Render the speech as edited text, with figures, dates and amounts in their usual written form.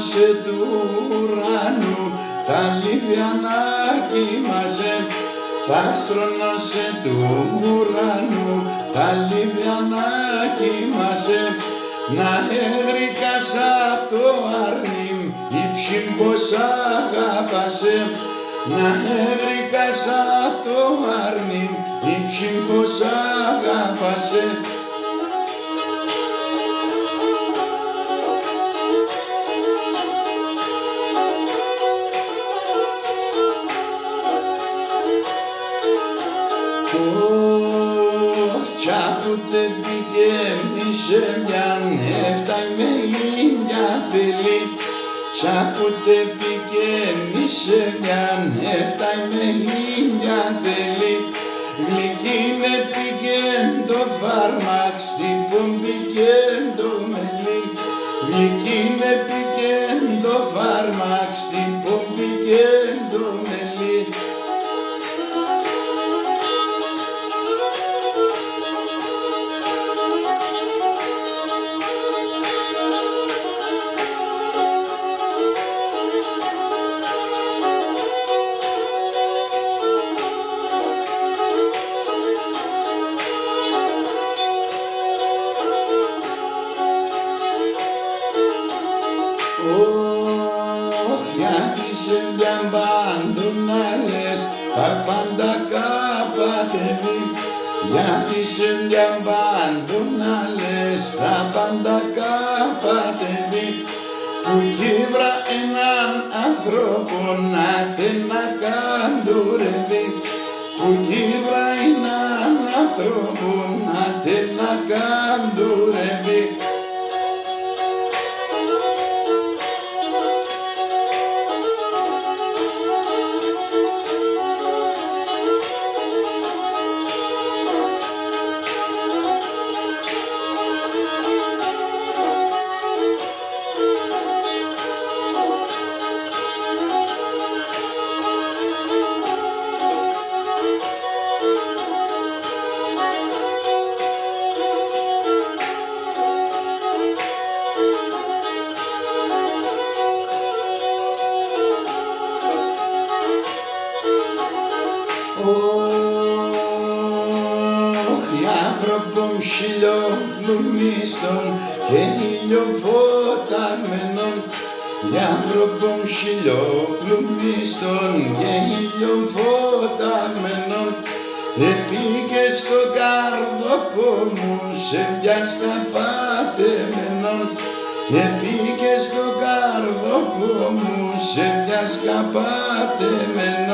άστρωνωσε του ουρανού, τα λίβια να κοιμάσαι. Τ' άστρωνωσε του ουρανού, τα λίβια να κοιμάσαι. Να έβρικας απ' το αρνήμ, ύψιν πως αγαπάσαι. Να έβρικας απ' το αρνήμ, ύψιν πως αγαπάσαι. Κι άποτε πηγαίνησε μιαν έφταει με ήλια θέλει. Κι άποτε πηγαίνησε μιαν έφταει με ήλια θέλει. Γλυκίνε πηγαίν το φάρμακ στην πομπή και το μελί. Γλυκίνε πηγαίν το φάρμακ στην πομπή και το μελί. Γιατί σε διαμπάντων να λες τα πάντα καπατεύει. Γιατί σε διαμπάντων να λες τα πάντα καπατεύει. Που κύβρα έναν άνθρωπο να να καντουρεύει. Που κύβρα έναν άνθρωπο να να καντουρεύει. Άνθρωπον χιλιοπλουμίστων και ηλιοφωτισμένων. Για άνθρωπον χιλιοπλουμίστων και ηλιοφωτισμένων. Επήγε στο καρδόπο μου σε μια σκαπατεμένον. Επήγε στο καρδόπο μου σε μια σκαπατεμένον.